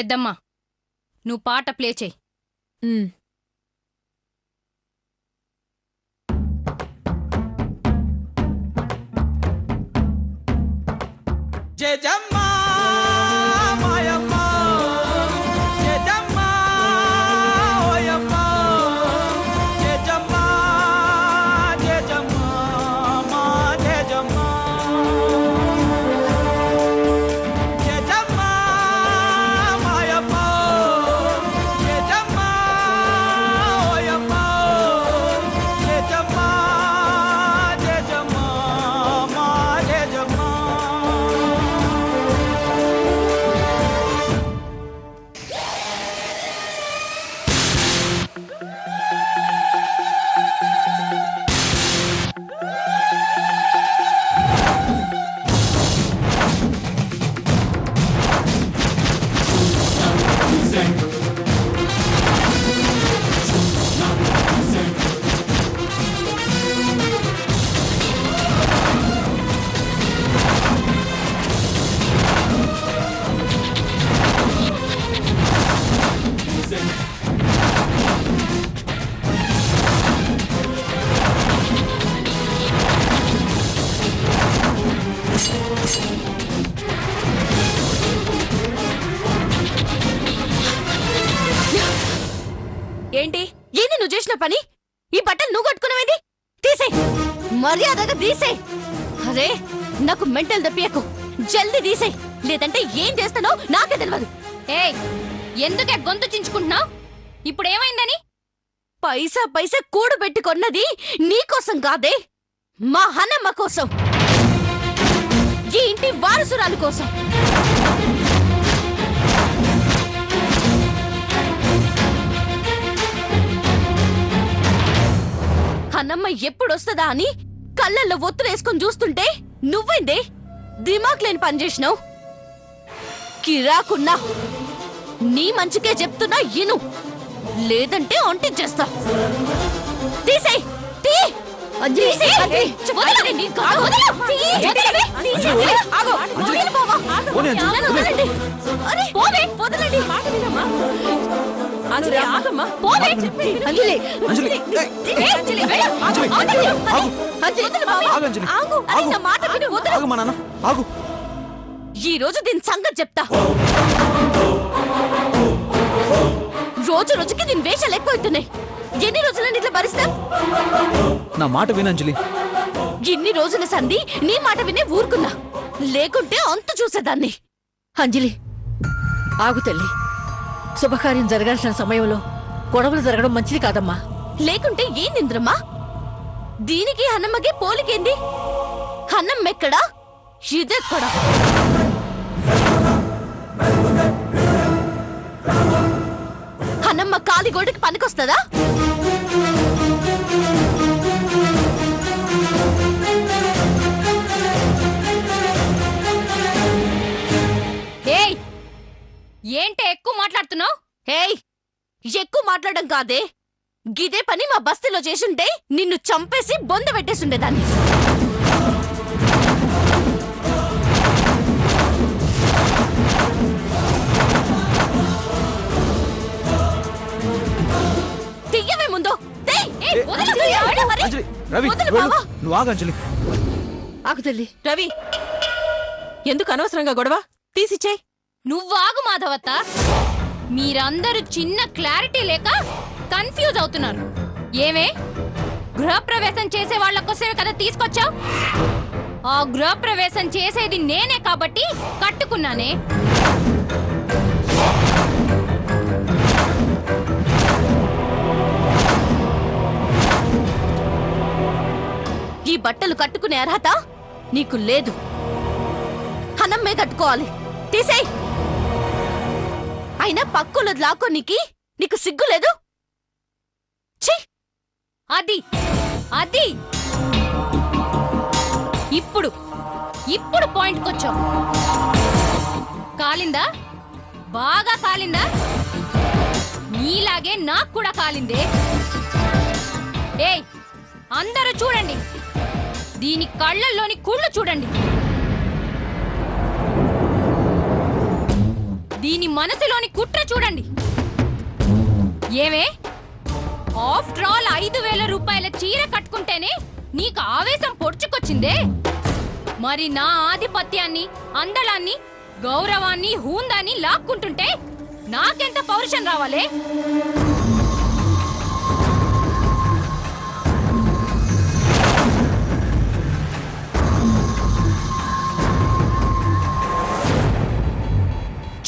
పెద్దమ్మ నువ్వు పాట ప్లే చెయ్యి. జయజమ్మా మాయమ్మ జయజమ్మా ఓయమ్మ జయజమ్మా జయజమ్మా మా జయజమ్మా జయజమ్మా మాయమ్మ జయజమ్మా ఓయమ్మ జయజమ్మా జయజమ్మా మా జయజమ్మా. ఏంటి ఏంది నువ్వు చేసిన పని? ఈ బట్టలు నువ్వు కట్టుకున్నావేంటి? తీసే, మర్యాదగా తీసే. అరే నాకు మెంటల్ దప్పియకు, జల్దీ తీసే, లేదంటే ఏం చేస్తానో నాకే తెలియదు. ఏయ్ ఎందుకే గొంతు చించుకుంటున్నావు? ఇప్పుడేమైందని? పైసా పైసా కూడు పెట్టుకొన్నది నీకోసం కాదే, మా హనమ్మ కోసం, ఈ ఇంటి వారసురాలు కోసం. హనమ్మ ఎప్పుడొస్తుందా అని కళ్ళల్లో ఒత్తులేసుకొని చూస్తుంటే నువ్వేందే దిమాక్ లేని పని చేసినావు? కిరాకున్నా నీ మంచికే చెప్తున్నా ఇను, లేదంటే అంటించేస్తా. తీసేయ్, తీ. ఈ రోజు దీని సంగతి చెప్తా. రోజు రోజుకి దీని వేషాలు ఎక్కువవుతున్నాయి. ఎన్ని రోజులని ఇట్లా భరిస్తా? నా మాట వినంజలి. ఇన్ని రోజుల సంధి నీ మాట వినే ఊరుకున్నా, లేకుంటే అంత చూసేదాన్ని. అంజలి ఆగు తల్లి, శుభకార్యం జరగాల్సిన సమయంలో గొడవలు జరగడం మంచిది కాదమ్మా. లేకుంటే ఏందింద్రమ్మా? దీనికి హన్నమ్మకి పోలికేంది? హన్నమ్మెక్కడా, ఇదెక్కడా? హన్నమ్మ కాలి గోడకి పనికొస్తదా? ఏయ్ ఏంటే ఎక్కువ మాట్లాడుతున్నావు? ఏయ్ ఎక్కువ మాట్లాడడం కాదే, గిదే పని మా బస్తీలో చేసుంటే నిన్ను చంపేసి బొంద పెట్టేసుండేదాన్ని. తీయవే ముందు. నువ్వు ఆగంజలి. ఆగు తల్లి. రవి, ఎందుకు అనవసరంగా గొడవ? తీసిచ్చేయ్. నువ్వు ఆగు మాధవత్త. మీరందరూ చిన్న క్లారిటీ లేక కన్ఫ్యూజ్ అవుతున్నారు. ఏమే, గృహప్రవేశం చేసే వాళ్ళ కోసమే కదా తీసుకొచ్చావు? ఆ గృహప్రవేశం చేసేది నేనే కాబట్టి కట్టుకున్నానే. ఈ బట్టలు కట్టుకునే అర్హత నీకు లేదు. హనమ్మే కట్టుకోవాలి. తీసేయ్. అయినా పక్కులు లాక్కోనికి నీకు సిగ్గు లేదు? ఛీ! అది అది ఇప్పుడు ఇప్పుడు పాయింట్కొచ్చావు. కాలిందా? బాగా కాలిందా? నీలాగే నాకు కూడా కాలిందే. ఏయ్ అందరూ చూడండి, దీని కళ్ళల్లోని కుళ్ళు చూడండి. దీని మనసులోని కుట్ర చూడండి. ఏమే, ఆఫ్టర్ ఆల్ 5,000 రూపాయల చీర కట్టుకుంటేనే నీకు ఆవేశం పొడుచుకొచ్చిందే. మరి నా ఆధిపత్యాన్ని, అందలాన్ని, గౌరవాన్ని, హూందాన్ని లాక్కుంటుంటే నాకెంత పౌరుషం రావాలే?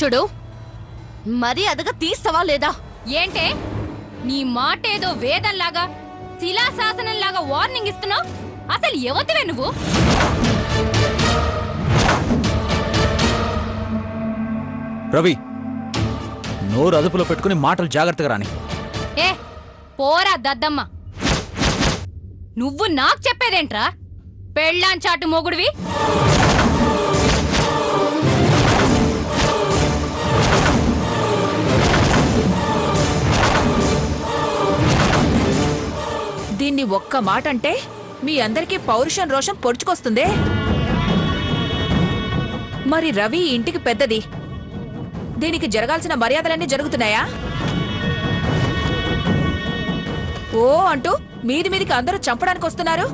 చూడు, మర్యాదగా తీస్తావా లేదా? ఏంటే నీ మాటేదో వేదంలాగా, శిలాశాసనంలాగా వార్నింగ్ ఇస్తున్నావు? అసలు యువతివే నువ్వు? రవి, నోరు అదుపులో పెట్టుకుని మాటలు జాగ్రత్తగా రాని. ఏ పోరా దద్దమ్మ, నువ్వు నాకు చెప్పేదేంట్రా? పెళ్ళాంచాటు మొగుడివి. దీన్ని ఒక్క మాట అంటే మీ అందరికీ పౌరుషం రోషం పొడుచుకొస్తుందే. మరి రవి ఈ ఇంటికి పెద్దది, దీనికి జరగాల్సిన మర్యాదలన్నీ జరుగుతున్నాయా? ఓ అంటూ మీది మీదికి అందరూ చంపడానికి వస్తున్నారు.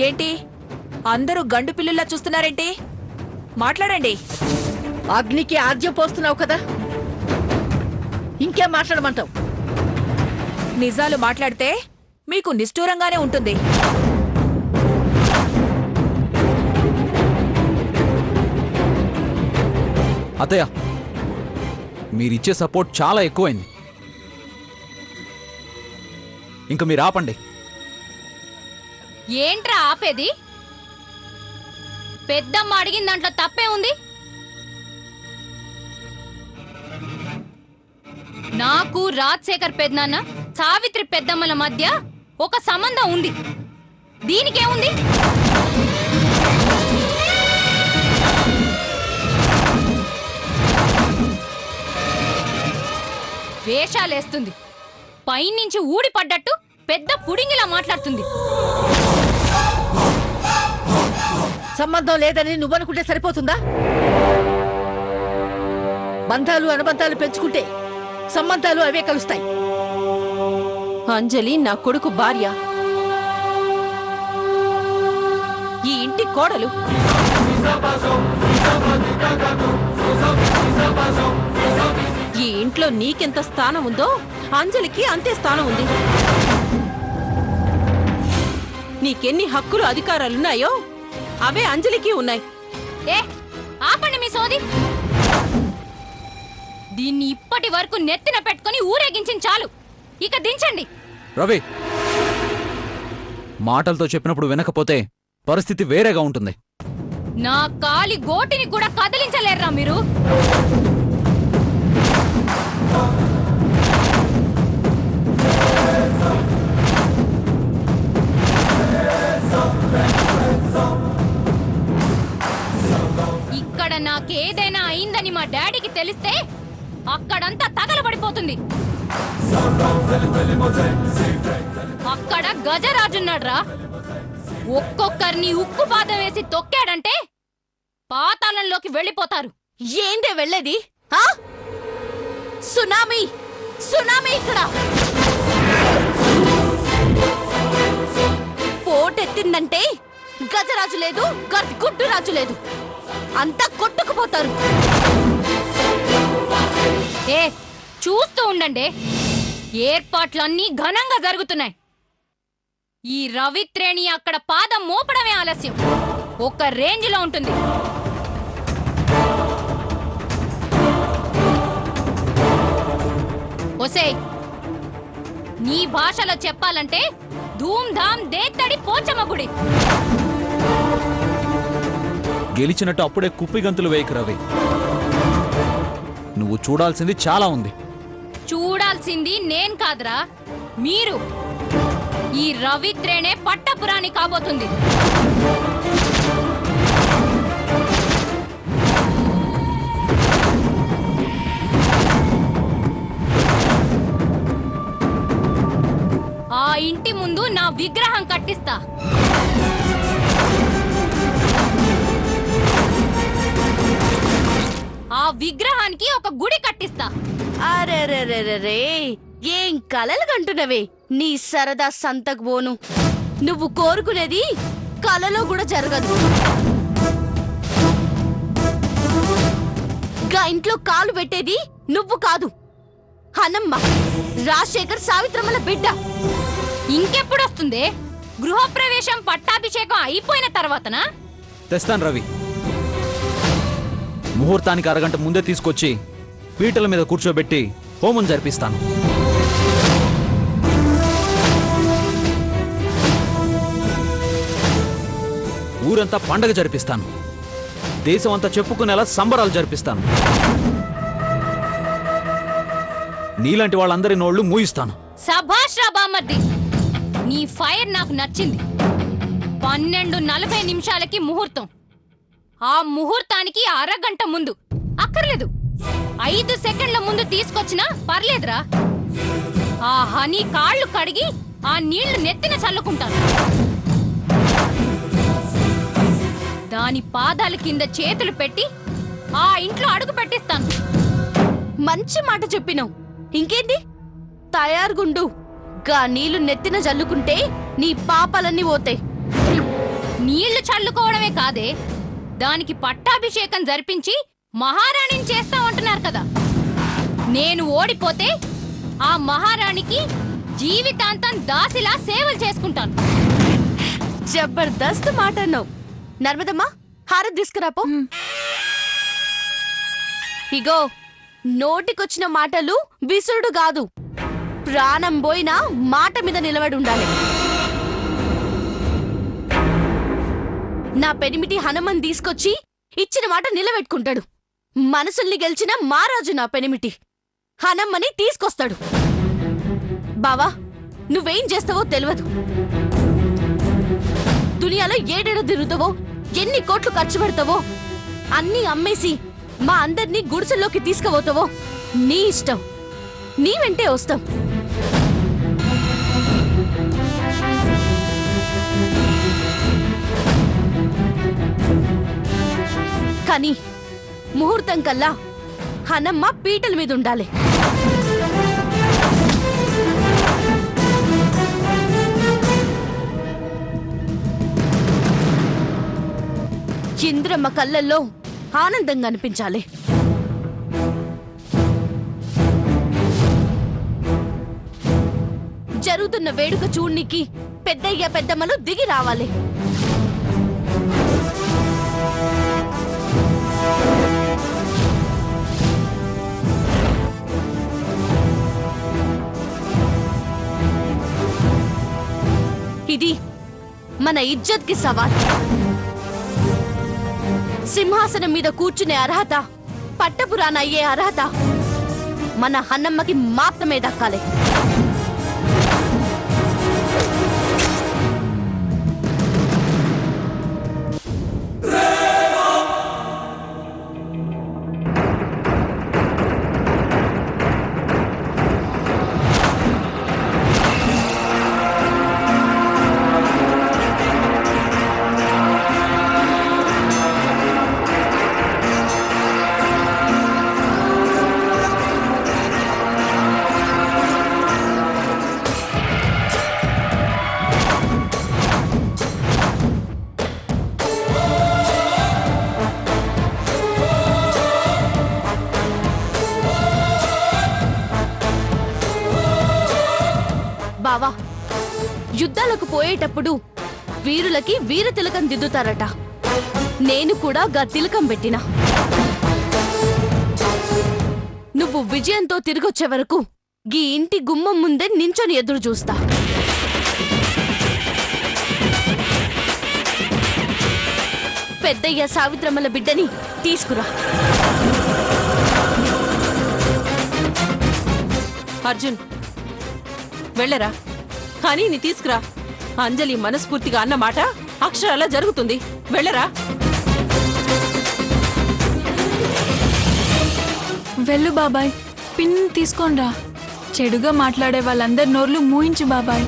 ఏంటి అందరూ గండు పిల్లుల్లా చూస్తున్నారేంటి? మాట్లాడండి. అగ్నికి ఆద్యం పోస్తున్నావు కదా, ఇంకేం మాట్లాడమంటావు? నిజాలు మాట్లాడితే మీకు నిష్ఠూరంగానే ఉంటుంది. అత్తయ్య, మీరిచ్చే సపోర్ట్ చాలా ఎక్కువైంది. ఇంకా మీరు ఆపండి. ఏంట్రా ఆపేది? పెద్దమ్మ అడిగిన దాంట్లో తప్పే ఉంది. నాకు రాజశేఖర్ పెద్దనాన్న, సావిత్రి పెద్దమ్మల మధ్య ఒక సంబంధం ఉంది. దీనికేముంది? వేషాలేస్తుంది, పైనుంచి ఊడిపడ్డట్టు పెద్ద పుడింగిలా మాట్లాడుతుంది. సంబంధం లేదని నువ్వనుకుంటే సరిపోతుందా? బంధాలు అనుబంధాలు పెంచుకుంటే సంబంధాలు అవే కలుస్తాయి. అంజలి నా కొడుకు భార్య, ఈ ఇంటి కోడలు. ఈ ఇంట్లో నీకెంత స్థానం ఉందో అంజలికి అంతే స్థానం ఉంది. నీకెన్ని హక్కులు అధికారాలున్నాయో అవే అంజలికి ఉన్నాయి. ఏ ఆపండి మీ సోది. దీన్ని ఇప్పటి వరకు నెత్తిన పెట్టుకొని ఊరేగించింది చాలు, ఇక దించండి. రవి, మాటలతో చెప్పినప్పుడు వినకపోతే పరిస్థితి వేరేగా ఉంటుంది. నా కాలి గోటిని కూడా కదిలించలేరురా మీరు. ఇక్కడ నాకేదైనా అయిందని మా డాడీకి తెలిస్తే అక్కడంతా తగలబడిపోతుంది. అక్కడ గజరాజున్నాడ్రా, ఒక్కొక్కరిని ఉక్కు పాదం వేసి తొక్కాడంటే పాతాళంలోకి వెళ్ళిపోతారు. ఏందే వెళ్ళేది? ఆ? సునామీ, సునామీ ఇక్కడ పోటెత్తిందంటే గజరాజు లేదు, గుడ్డు రాజు లేదు, అంతా కొట్టుకుపోతారు. ఏ చూస్తూ ఉండండి, ఏర్పాట్లన్నీ ఘనంగా జరుగుతున్నాయి. ఈ రవిత్రేణి అక్కడ పాదం మోపడమే ఆలస్యం, ఒక రేంజ్లో ఉంటుంది. ఒసేయ్, నీ భాషలో చెప్పాలంటే ధూమ్ ధామ్ దేత్తడి పోచమ్మ గుడి. గెలిచినట్టు అప్పుడే కుప్పిగంతులు వేయకు రవి. నువ్వు చూడాల్సింది చాలా ఉంది. చూడాల్సింది నేను కాదురా, మీరు. ఈ రవిత్రేణే పట్టపురాణి కాబోతుంది. ఆ ఇంటి ముందు నా విగ్రహం కట్టిస్తా. ఆ విగ్రహానికి ఒక గుడి కట్టిస్తా. అరే ఏం కలలు కంటున్నవే నీ సరదా సంతకు పోను. నువ్వు కోరుకునేది కలలో కూడా జరగదు. గా ఇంట్లో కాలు పెట్టేది నువ్వు కాదు, హనమ్మ, రాజశేఖర్ సావిత్రమ్మల బిడ్డ. ఇంకెప్పుడొస్తుందే? గృహప్రవేశం పట్టాభిషేకం అయిపోయిన తర్వాతనా? తెస్తాను రవి. ముహూర్తానికి అరగంట ముందే తీసుకొచ్చి పీటల మీద కూర్చోబెట్టి హోమం జరిపిస్తాను. ఊరంతా పండగ జరిపిస్తాను. దేశం అంతా చెప్పుకునేలా సంబరాలు జరిపిస్తాను. నీలాంటి వాళ్ళందరి నోళ్లు మూయిస్తాను. సభాష్ రా బామ్మర్ది, నీ ఫైర్ నాకు నచ్చింది. 12:40 నిమిషాలకి ముహూర్తం. ఆ ముహూర్తానికి అరగంట ముందు అక్కర్లేదు, 5 సెకండ్ల ముందు తీసుకొచ్చినా పర్లేదురా. ఆ హనీ కాళ్ళు కడిగి ఆ నీళ్లు నెత్తిన చల్లుకుంటాను. దాని పాదాల కింద చేతులు పెట్టి ఆ ఇంట్లో అడుగు పెట్టిస్తాను. మంచి మాట చెప్పినావు. ఇంకేంది, తయారుగుండు. గా నీళ్లు నెత్తిన జల్లుకుంటే నీ పాపాలన్నీ పోతాయి. నీళ్లు చల్లుకోవడమే కాదే, దానికి పట్టాభిషేకం జరిపించి మహారాణిని చేస్తామంటున్నారు కదా. నేను ఓడిపోతే ఆ మహారాణికి జీవితాంతం దాసిలా సేవలు చేసుకుంటాను. జబర్దస్త్ మాట అన్నావు. నర్మదమ్మా, హారతి తీసుకురాపో. ఇగో, నోటికొచ్చిన మాటలు విసురుడు కాదు, ప్రాణం పోయినా మాట మీద నిలబడి ఉండాలి. నా పెనిమిటి హనుమన్ తీసుకొచ్చి ఇచ్చిన మాట నిలబెట్టుకుంటాడు. మనసుల్ని గెలిచిన మహారాజు నా పెనిమిటి హనమ్మని తీసుకొస్తాడు. బావా, నువ్వేం చేస్తావో తెలియదు. దునియాలో ఏడేడో తిరుగుతావో, ఎన్ని కోట్లు ఖర్చు పెడతావో, అన్నీ అమ్మేసి మా అందరినీ గుడిసెల్లోకి తీసుకుపోతావో నీ ఇష్టం. నీ వెంటే వస్తాం. కానీ ముహూర్తం కల్లా హనమ్మ పీటల మీద ఉండాలి. ఇంద్రమ్మ కళ్ళల్లో ఆనందంగా అనిపించాలి. జరుగుతున్న వేడుక చూడ్నికి పెద్దయ్య పెద్దమ్మలు దిగి రావాలి. ఇది మన ఇజ్జత్ కి సవాల్. సింహాసనం మీద కూర్చునే అర్హత, పట్టపురాణ అయ్యే అర్హత మన హన్నమ్మకి మాత్రమే దక్కాలి. బావా, యుద్ధాలకు పోయేటప్పుడు వీరులకి వీర తిలకం దిద్దుతారట. నేను కూడా గా తిలకం పెట్టినా. నువ్వు విజయంతో తిరిగొచ్చే వరకు గీ ఇంటి గుమ్మం ముందే నించొని ఎదురు చూస్తా. పెద్దయ్య సావిత్రమ్మల బిడ్డని తీసుకురా. అర్జున్, వెళ్ళరా, హనీని తీసుకురా. అంజలి మనస్ఫూర్తిగా అన్నమాట అక్షరాలా జరుగుతుంది. వెళ్ళరా. వెళ్ళు బాబాయ్, పిన్ తీసుకోనరా. చెడుగా మాట్లాడే వాళ్ళందరి నోర్లు మూయించు బాబాయ్.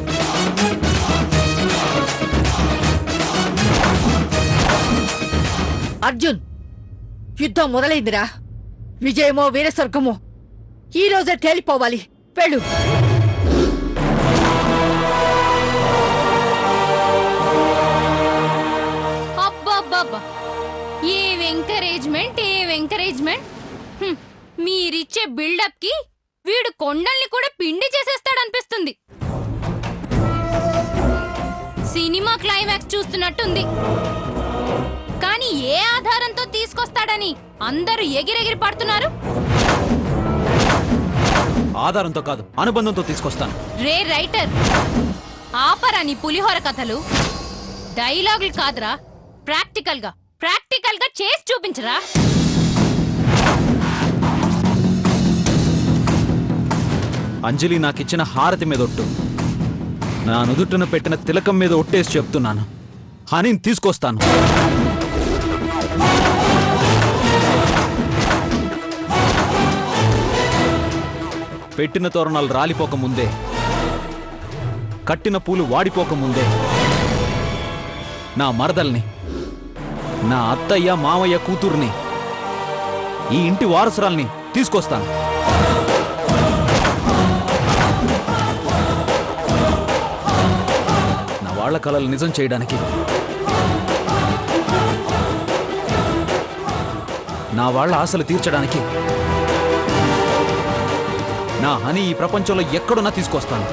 అర్జున్, యుద్ధం మొదలైందిరా. విజయమో వీరస్వర్గమో ఈ రోజే తేలిపోవాలి. వెళ్ళు. అబ్బబ్బబ్బా, ఏం ఎంకరేజ్మెంట్, ఏం ఎంకరేజ్మెంట్. మీరిచ్చే బిల్డప్ కి వీడు కొండల్ని కూడా పిండి చేసేస్తాడనిపిస్తుంది. Cinema climax చూస్తున్నట్టుంది. కానీ ఏ ఆధారంతో తీసుకొస్తాడని అందరూ ఎగిరెగిరి పడుతున్నారు. ఆధారంతో కాదు, అనుబంధంతో తీసుకొస్తాను. రే రైటర్, ఆపరా నీ పులిహోర కథలు. డైలాగులు కాదురా, ప్రాక్టికల్ గా చేసి చూపించరా. అంజలి నాకిచ్చిన హారతి మీద ఒట్టు, నా నుదుటిన పెట్టిన తిలకం మీద ఒట్టేసి చెప్తున్నాను, హనీని తీసుకొస్తాను. పెట్టిన తోరణాలు రాలిపోకముందే, కట్టిన పూలు వాడిపోకముందే నా మరదల్ని, నా అత్తయ్య మామయ్య కూతుర్ని, ఈ ఇంటి వారసురాల్ని తీసుకొస్తాను. నా వాళ్ళ కలలు నిజం చేయడానికి, నా వాళ్ళ ఆశలు తీర్చడానికి నా హనీ ఈ ప్రపంచంలో ఎక్కడున్నా తీసుకొస్తాను.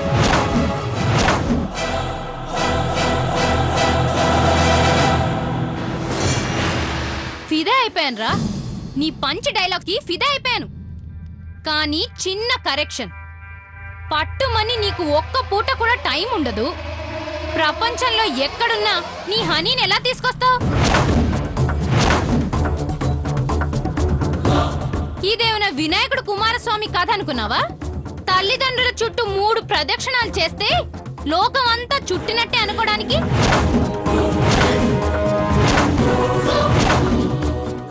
ఫిదా అయిపోయాను రా, నీ పంచ్ డైలాగ్ కి ఫిదా అయిపోయాను. కానీ చిన్న కరెక్షన్, పట్టుమని నీకు ఒక్క పూట కూడా టైం ఉండదు. ప్రపంచంలో ఎక్కడున్నా నీ హనీని ఎలా తీసుకొస్తావు? ఇదేమైనా వినాయకుడు కుమారస్వామి కథ అనుకున్నావా? తల్లిదండ్రుల చుట్టూ 3 ప్రదక్షిణాలు చేస్తే లోకం అంతా చుట్టినట్టే అనుకోవడానికి?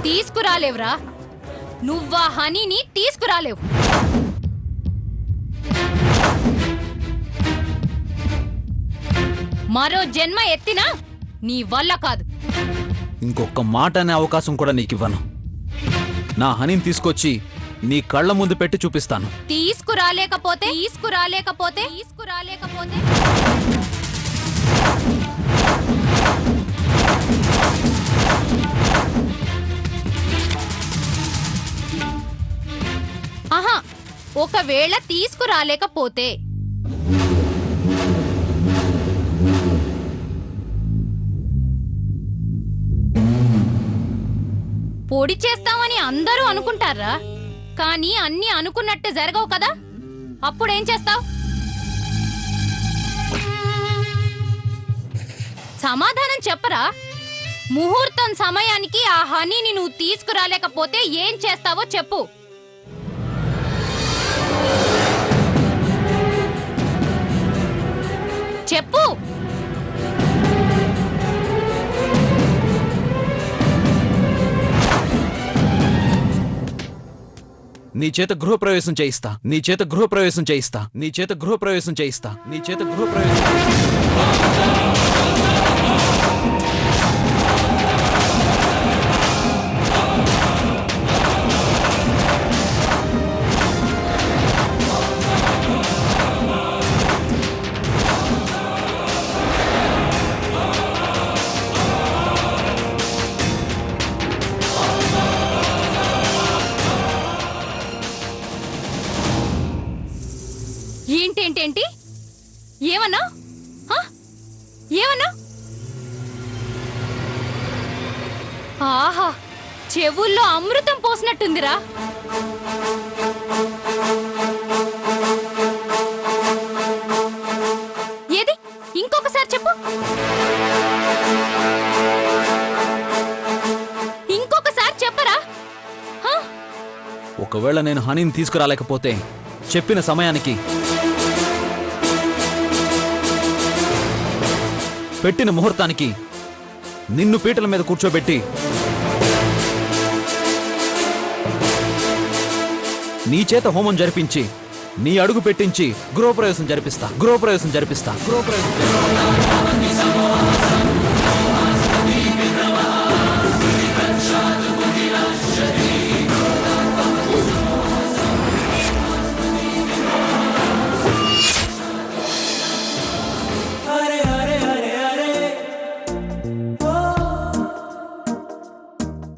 తీసుకురాలేవురా, నువ్వా హనీని తీసుకురాలేవు. మరో జన్మ ఎత్తినా నీ వల్ల కాదు. ఇంకొక మాట అనే అవకాశం కూడా నీకివ్వను. నా హనీని తీసుకొచ్చి నీ కళ్ళ ముందు పెట్టి చూపిస్తాను. తీసుకురాలేకపోతే ఆహా, ఒకవేళ తీసుకురాలేకపోతే పొడి చేస్తామని అందరూ అనుకుంటారా? కానీ అన్ని అనుకున్నట్టు జరగవు కదా. అప్పుడేం చేస్తావు? సమాధానం చెప్పరా. ముహూర్తం సమయానికి ఆ హనీని నువ్వు తీసుకురాలేకపోతే ఏం చేస్తావో చెప్పు. చెప్పు. నీ చేత గృహప్రవేశం చేయిస్తా, నీ చేత గృహప్రవేశం చేయిస్తా, నీ చేత గృహప్రవేశం చేయిస్తా, నీ చేత గృహప్రవేశం. ఏంటేంటేంటి? ఏమన్నా? ఏమన్నా? ఆహా, చెవుల్లో అమృతం పోసినట్టుందిరా. ఏది? ఇంకొకసారి చెప్పు. ఇంకొకసారి చెప్పరా. ఒకవేళ నేను హనీని తీసుకురాలేకపోతే చెప్పిన సమయానికి, పెట్టిన ముహూర్తానికి నిన్ను పీటల మీద కూర్చోబెట్టి నీ చేత హోమం జరిపించి, నీ అడుగు పెట్టించి గృహప్రవేశం జరిపిస్తా.